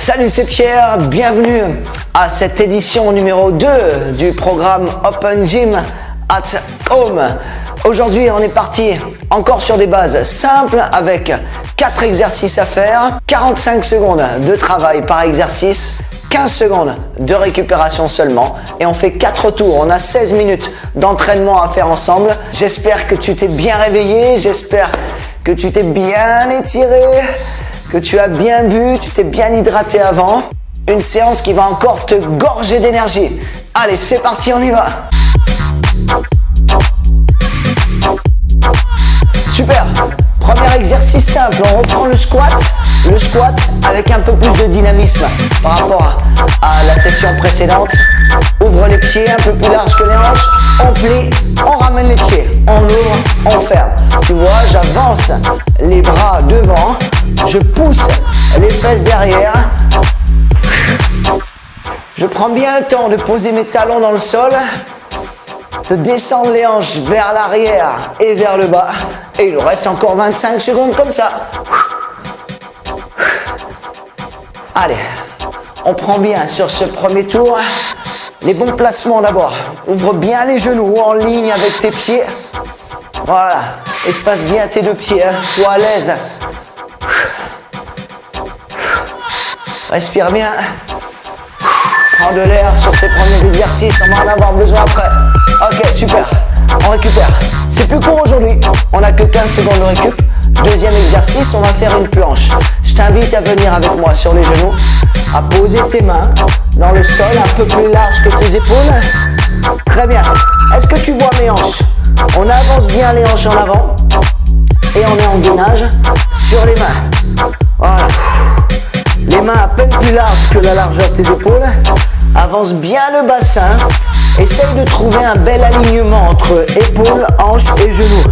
Salut, c'est Pierre, bienvenue à cette édition numéro 2 du programme Open Gym at Home. Aujourd'hui, on est parti encore sur des bases simples avec 4 exercices à faire, 45 secondes de travail par exercice, 15 secondes de récupération seulement et on fait 4 tours. On a 16 minutes d'entraînement à faire ensemble. J'espère que tu t'es bien réveillé, j'espère que tu t'es bien étiré, que tu as bien bu, tu t'es bien hydraté avant. Une séance qui va encore te gorger d'énergie. Allez, c'est parti, on y va. Super. Premier exercice simple, on reprend le squat. Le squat avec un peu plus de dynamisme par rapport à la session précédente. Ouvre les pieds un peu plus large que les hanches. On plie, on ramène les pieds. On ouvre, on ferme. Tu vois, j'avance les bras devant. Je pousse les fesses derrière. Je prends bien le temps de poser mes talons dans le sol, de descendre les hanches vers l'arrière et vers le bas. Et il nous reste encore 25 secondes comme ça. Allez, on prend bien sur ce premier tour les bons placements d'abord. Ouvre bien les genoux en ligne avec tes pieds. Voilà, espace bien tes deux pieds, hein. Sois à l'aise. Respire bien. Prends de l'air sur ces premiers exercices, on va en avoir besoin après. Ok, super, on récupère. C'est plus court aujourd'hui, on n'a que 15 secondes de récup. Deuxième exercice, on va faire une planche. Je t'invite à venir avec moi sur les genoux, à poser tes mains dans le sol, un peu plus large que tes épaules. Très bien. Est-ce que tu vois mes hanches? On avance bien les hanches en avant et on est en gainage sur les mains. Voilà. Les mains à peine plus larges que la largeur de tes épaules. Avance bien le bassin. Essaye de trouver un bel alignement entre épaules, hanches et genoux.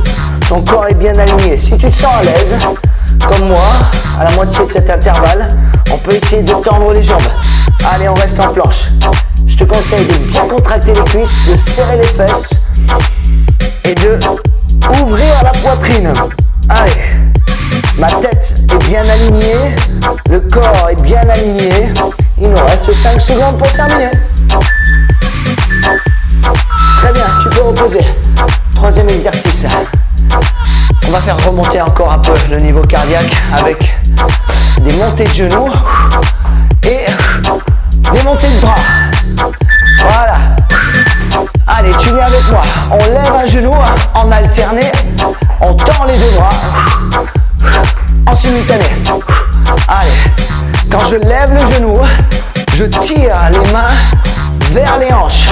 Ton corps est bien aligné. Si tu te sens à l'aise, comme moi, à la moitié de cet intervalle, on peut essayer de tendre les jambes. Allez, on reste en planche. Je te conseille de bien contracter les cuisses, de serrer les fesses et de ouvrir la poitrine. Allez, ma tête est bien alignée, le corps est bien aligné. Il nous reste 5 secondes pour terminer. Très bien, tu peux reposer. Troisième exercice. On va faire remonter encore un peu le niveau cardiaque avec des montées de genoux et des montées de bras. Voilà. Allez, tu viens avec moi. On lève un genou en alterné. On tend les deux bras en simultané. Allez. Quand je lève le genou, je tire les mains vers les hanches.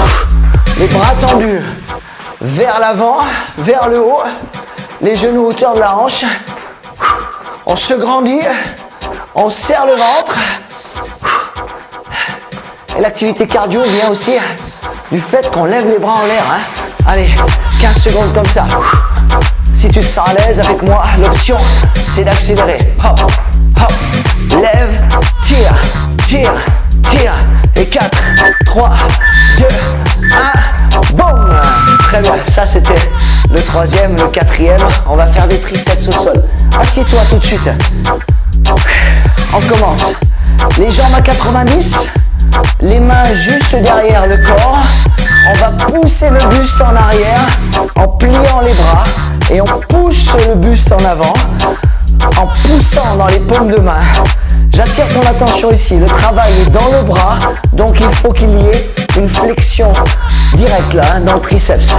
Les bras tendus vers l'avant, vers le haut. Les genoux hauteur de la hanche. On se grandit. On serre le ventre. Et l'activité cardio vient aussi du fait qu'on lève les bras en l'air. Allez, 15 secondes comme ça. Si tu te sens à l'aise avec moi, l'option, c'est d'accélérer. Hop, hop, lève, tire, tire, tire. Et 4, 3, 2, 1, boum. Très bien, ça c'était le troisième, le quatrième. On va faire des triceps au sol. Assieds-toi tout de suite. On commence. Les jambes à 90, les mains juste derrière le corps. On va pousser le buste en arrière en pliant les bras et on pousse le buste en avant en poussant dans les paumes de main. J'attire ton attention ici, le travail est dans le bras, donc il faut qu'il y ait une flexion directe là, dans le triceps.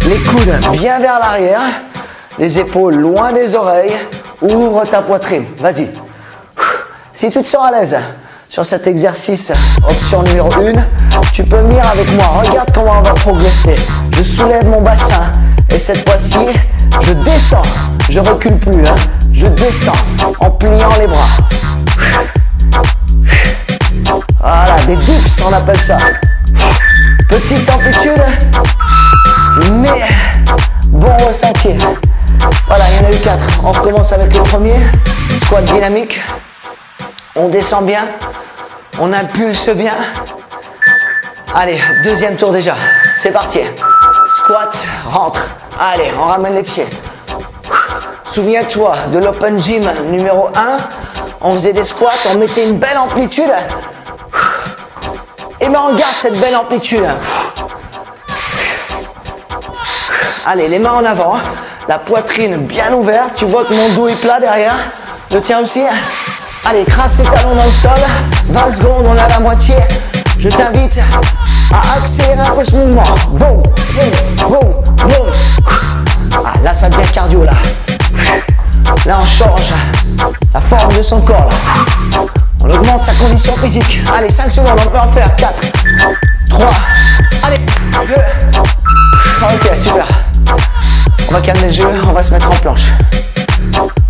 Les coudes bien vers l'arrière, les épaules loin des oreilles, ouvre ta poitrine, vas-y. Si tu te sens à l'aise sur cet exercice, option numéro 1, tu peux venir avec moi, regarde comment on va progresser. Je soulève mon bassin et cette fois-ci, je descends, je recule plus, je descends en pliant les bras. Voilà, des dips on appelle ça. Petite amplitude, mais bon ressenti. Voilà, il y en a eu 4. On recommence avec le premier. Squat dynamique. On descend bien. On impulse bien. Allez, deuxième tour déjà. C'est parti. Squat, rentre. Allez, on ramène les pieds. Souviens-toi de l'Open Gym numéro 1. on faisait des squats, on mettait une belle amplitude. Et ben on garde cette belle amplitude. Allez, les mains en avant, la poitrine bien ouverte. Tu vois que mon dos est plat derrière. Le tien aussi. Allez, crasse tes talons dans le sol. 20 secondes, on est à la moitié. Je t'invite à accélérer un peu ce mouvement. Boum, boum, boum, boum. Ah, là, ça devient cardio, là. Là, on change la forme de son corps, là. On augmente sa condition physique. Allez, 5 secondes, on peut en faire. 4, 3, allez, 2. Ok, super. On va calmer le jeu, on va se mettre en planche.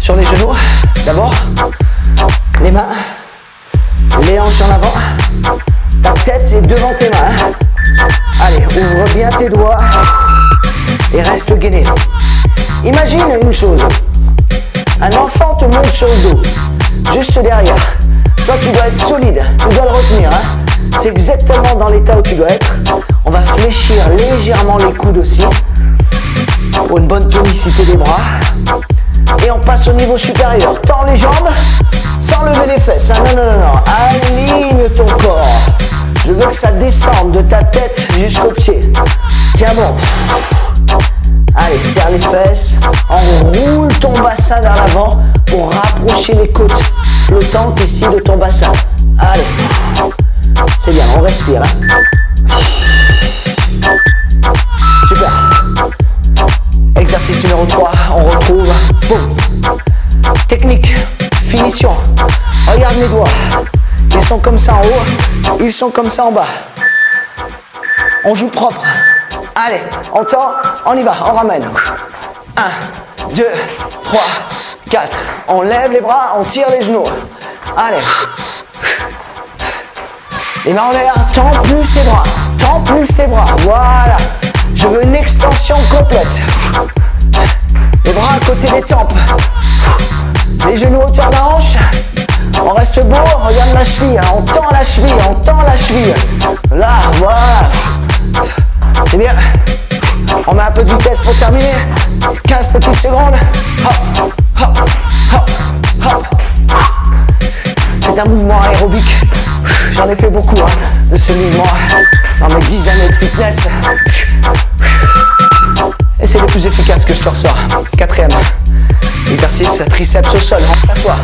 Sur les genoux, d'abord. Les mains, les hanches en avant. Ta tête est devant tes mains. Allez, ouvre bien tes doigts et reste gainé. Imagine une chose. Un enfant te monte sur le dos, juste derrière. Toi, tu dois être solide, tu dois le retenir. C'est exactement dans l'état où tu dois être. On va fléchir légèrement les coudes aussi, pour une bonne tonicité des bras. Et on passe au niveau supérieur. Tends les jambes, sans lever les fesses. Non, non, non, non. Aligne ton corps. Je veux que ça descende de ta tête jusqu'aux pieds. Tiens bon. Allez, serre les fesses. Enroule ton bassin vers l'avant pour rapprocher les côtes flottantes ici de ton bassin. Allez. C'est bien, on respire. Super. Exercice numéro 3, on retrouve. Boum. Technique, finition. Regarde mes doigts. Ils sont comme ça en haut, ils sont comme ça en bas. On joue propre. Allez, on tend, on y va, on ramène. 1, 2, 3, 4. On lève les bras, on tire les genoux. Allez. Les mains en l'air, tends plus tes bras. Tends plus tes bras. Voilà. Je veux une extension complète. Les bras à côté des tempes. Les genoux autour de la hanche. On reste beau, regarde ma cheville. On tend la cheville, on tend la cheville. Là, voilà. C'est bien. On met un peu de vitesse pour terminer. 15 petites secondes. Hop, hop, hop, hop. C'est un mouvement aérobique. J'en ai fait beaucoup de ces mouvements dans mes 10 années de fitness. Et c'est le plus efficace que je te ressors. 4e exercice, triceps au sol. On s'assoit.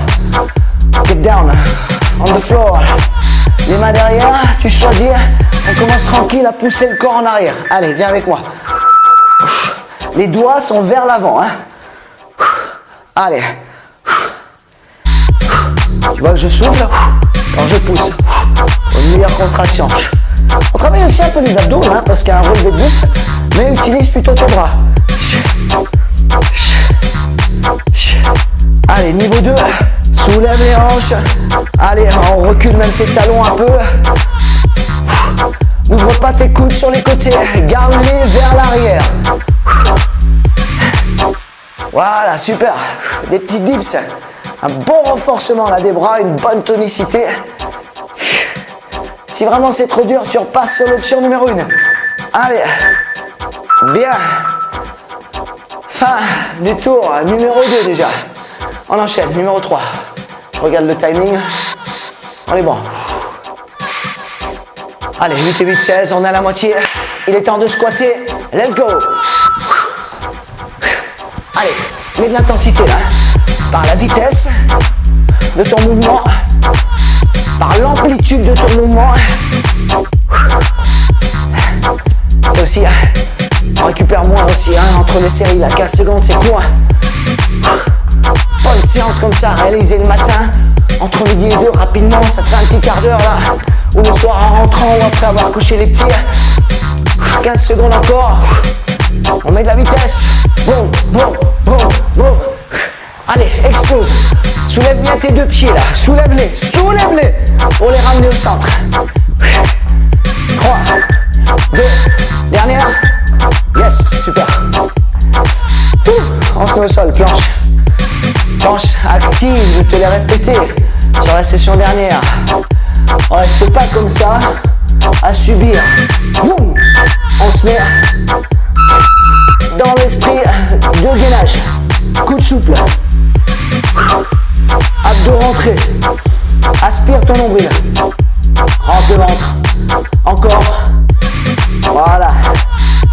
Get down on the floor. Les mains derrière, tu choisis. On commence tranquille à pousser le corps en arrière. Allez, viens avec moi. Les doigts sont vers l'avant. Allez. Tu vois que je souffle quand je pousse. Une meilleure contraction. On travaille aussi un peu les abdos, parce qu'il y a un relevé de buste, mais utilise plutôt tes bras. Allez, niveau 2, soulève les hanches. Allez, on recule même ses talons un peu. N'ouvre pas tes coudes sur les côtés, garde-les vers l'arrière. Voilà, super. Des petits dips, un bon renforcement là des bras, une bonne tonicité. Si vraiment c'est trop dur, tu repasses sur l'option numéro 1. Allez, bien. Fin du tour numéro 2 déjà. On enchaîne, numéro 3. Je regarde le timing. On est bon. Allez, 8 et 8, 16, on est à la moitié. Il est temps de squatter. Let's go. Allez, mets de l'intensité là. Par la vitesse de ton mouvement. Par l'amplitude de ton mouvement. Et aussi, on récupère moins aussi, entre les séries, là, 15 secondes, c'est court. Bonne séance comme ça, réalisée le matin, entre midi et 2, rapidement, ça te fait un petit quart d'heure, là. Ou le soir en rentrant, ou après avoir couché les petits. 15 secondes encore. On met de la vitesse. Boum, boum, boum, boum. Allez, explose. Soulève bien tes deux pieds là. Soulève-les, soulève-les. Pour les ramener au centre. 3, 2, dernière. Yes, super. On se met au sol, planche. Planche active, je te l'ai répété sur la session dernière. On reste pas comme ça à subir. Boum. On se met dans l'esprit de gainage. Coup de souple. Abdos rentrés. Aspire ton nombril. Rentre le ventre. Encore. Voilà.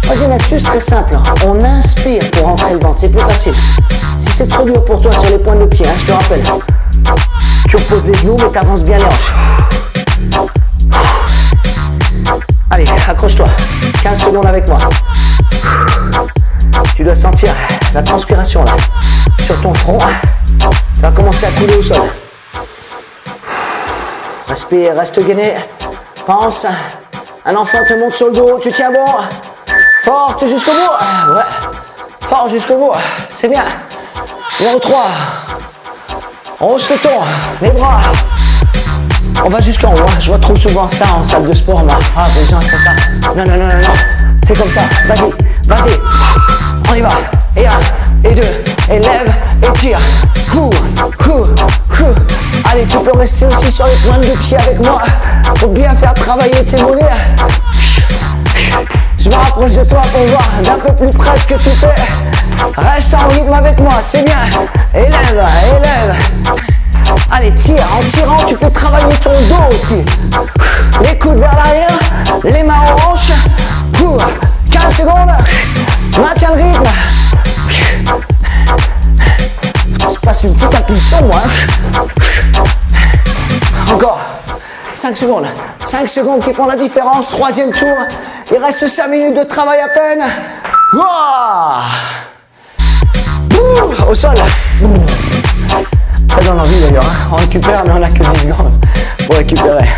Moi j'ai une astuce très simple. On inspire pour rentrer le ventre. C'est plus facile. Si c'est trop dur pour toi sur les pointes de pied, je te rappelle. Tu reposes les genoux mais tu avances bien les hanches. Allez, accroche-toi. 15 secondes avec moi. Tu dois sentir la transpiration là. Sur ton front. Ça va commencer à couler au sol. Respire, reste gainé. Pense. Un enfant te monte sur le dos. Tu tiens bon. Forte jusqu'au bout. Ouais. Fort jusqu'au bout. C'est bien. Numéro 3. On hausse le ton. Les bras. On va jusqu'en haut. Je vois trop souvent ça en salle de sport. Moi. Ah, les gens font ça. Non, non, non, non, non. C'est comme ça. Vas-y. Vas-y. On y va. Et 1, et 2. Et lève, et tire. Allez, tu peux rester aussi sur les pointes de pied avec moi. Faut bien faire travailler tes mollets. Je me rapproche de toi pour voir d'un peu plus près ce que tu fais. Reste en rythme avec moi, c'est bien. Élève, élève. Allez, tire. En tirant, tu fais travailler ton dos aussi. Les coudes vers l'arrière, les mains aux hanches. 15 secondes. Maintiens le rythme. Je passe une petite impulsion, moi. Encore. 5 secondes. 5 secondes qui font la différence. Troisième tour. Il reste 5 minutes de travail à peine. Au sol. Ça donne envie d'ailleurs. On récupère, mais on n'a que 10 secondes pour récupérer.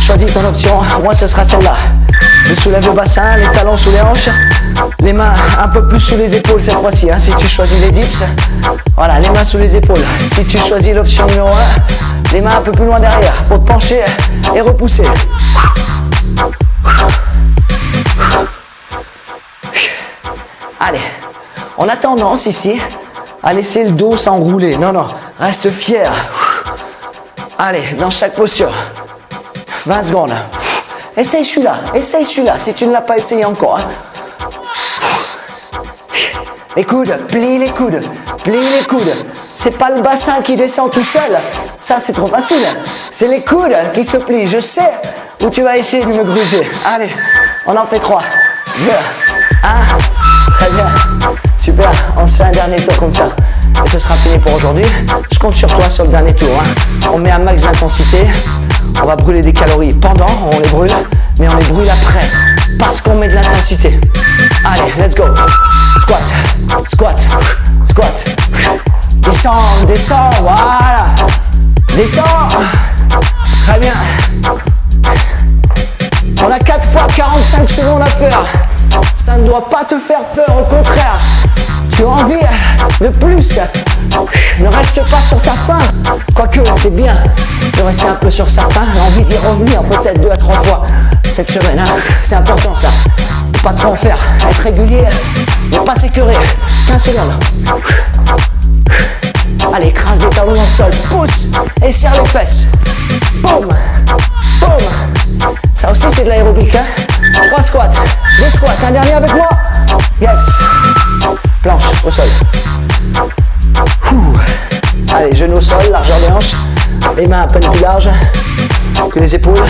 Choisis ton option. Moi, ce sera celle-là. Je soulève le bassin, les talons sous les hanches. Les mains un peu plus sous les épaules cette fois-ci. Si tu choisis les dips, voilà, les mains sous les épaules. Si tu choisis l'option numéro 1, les mains un peu plus loin derrière pour te pencher et repousser. Allez, on a tendance ici à laisser le dos s'enrouler. Non, non, reste fier. Allez, dans chaque posture. 20 secondes. Essaye celui-là, si tu ne l'as pas essayé encore. Les coudes, plie les coudes, plie les coudes. C'est pas le bassin qui descend tout seul. Ça, c'est trop facile. C'est les coudes qui se plient. Je sais où tu vas essayer de me gruger. Allez, on en fait 3, 2, 1. Très bien. Super. On se fait un dernier tour comme ça. Et ce sera fini pour aujourd'hui. Je compte sur toi sur le dernier tour. On met un max d'intensité. On va brûler des calories pendant, on les brûle, mais on les brûle après. Parce qu'on met de l'intensité. Allez, let's go. Squat, squat, squat. Descends, descends, voilà. Descends. Très bien. On a 4 fois 45 secondes à faire. Ça ne doit pas te faire peur, au contraire. Tu as envie de plus. Ne reste pas sur ta faim. Quoique, c'est bien de rester un peu sur sa faim. Envie d'y revenir peut-être 2 à 3 fois cette semaine. C'est important ça. Pas trop en faire. Être régulier. Ne pas s'écœurer. 15 secondes. Allez, écrase les talons dans le sol. Pousse et serre les fesses. Boum. Boum. Ça aussi, c'est de l'aérobic. 3 squats. 2 squats. Un dernier avec moi. Yes. Planche au sol. Allez, genoux au sol, largeur des hanches. Les mains à peine plus larges que les épaules.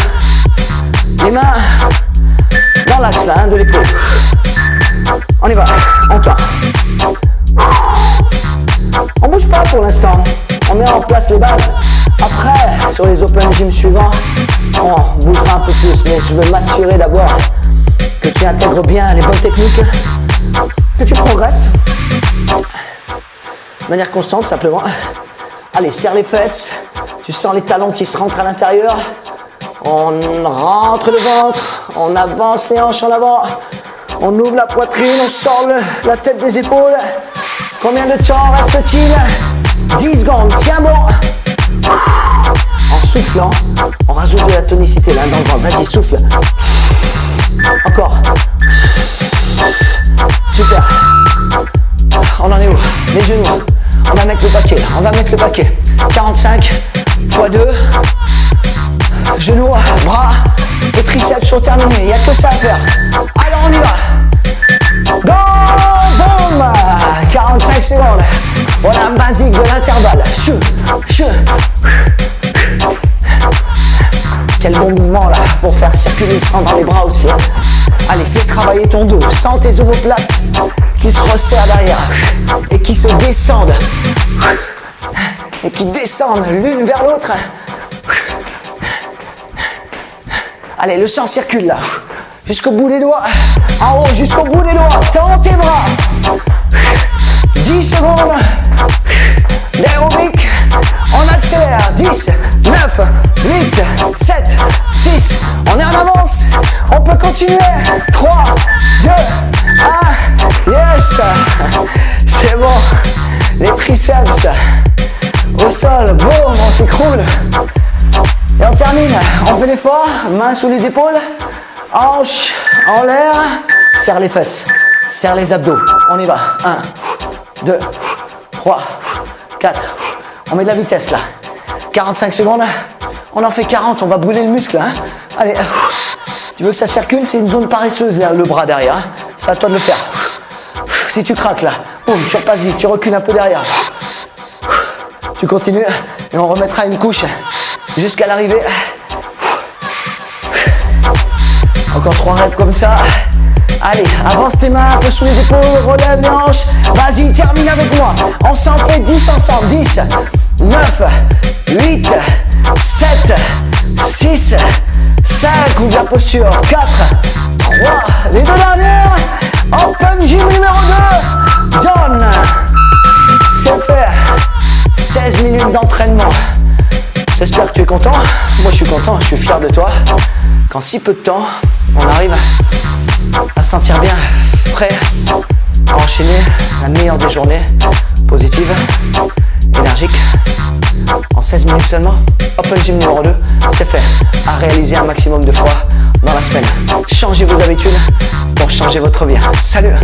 Les mains dans l'axe là, de l'épaule. On y va, on tourne. On bouge pas pour l'instant. On met en place les bases. Après, sur les open gym suivants, on bougera un peu plus. Mais je veux m'assurer d'abord que tu intègres bien les bonnes techniques, que tu progresses de manière constante simplement. Allez, serre les fesses. Tu sens les talons qui se rentrent à l'intérieur. On rentre le ventre. On avance les hanches en avant. On ouvre la poitrine. On sort la tête des épaules. Combien de temps reste-t-il? 10 secondes. Tiens bon. En soufflant, on rajoute de la tonicité là dans le ventre. Vas-y, souffle. Encore. Super. On en est où? Les genoux. On va mettre le paquet. On va mettre le paquet. 45 x 2. Genoux, bras et triceps sont terminés. Il n'y a que ça à faire. Alors on y va. Go, boom. 45 secondes. Voilà un basique de l'intervalle. Quel bon mouvement là pour faire circuler le sang dans les bras aussi. Allez, fais travailler ton dos. Sens tes omoplates qui se resserrent derrière et qui se descendent. Et qui descendent l'une vers l'autre. Allez, le sang circule là. Jusqu'au bout des doigts. En haut, jusqu'au bout des doigts. Tends tes bras. 10 secondes d'aérobic. On accélère. 10, 9, 8, 7, 6. On est en avance. On peut continuer. 3, 2, 1. Yes. C'est bon. Les triceps au sol. Boum, on s'écroule. Et on termine. On fait l'effort. Mains sous les épaules. Hanches en l'air. Serre les fesses. Serre les abdos. On y va. 1, 2, 3, 4. On met de la vitesse là. 45 secondes. On en fait 40. On va brûler le muscle. Hein. Allez. Tu veux que ça circule? C'est une zone paresseuse là, le bras derrière. Hein. C'est à toi de le faire. Si tu craques là, boum, tu repasses vite. Tu recules un peu derrière. Tu continues. Et on remettra une couche jusqu'à l'arrivée. Encore 3 reps comme ça. Allez, avance tes mains un peu sous les épaules, relève les hanches. Vas-y, termine avec moi. On s'en fait 10 ensemble. 10, 9, 8, 7, 6, 5. Ouvre la posture. 4, 3, les deux dernières. Open gym numéro 2. Done. C'est fait. 16 minutes d'entraînement. J'espère que tu es content. Moi, je suis content. Je suis fier de toi. Qu'en si peu de temps, on arrive à se sentir bien, prêt à enchaîner la meilleure des journées, positive, énergique, en 16 minutes seulement. Open Gym numéro 2, c'est fait, à réaliser un maximum de fois dans la semaine. Changez vos habitudes pour changer votre vie. Salut!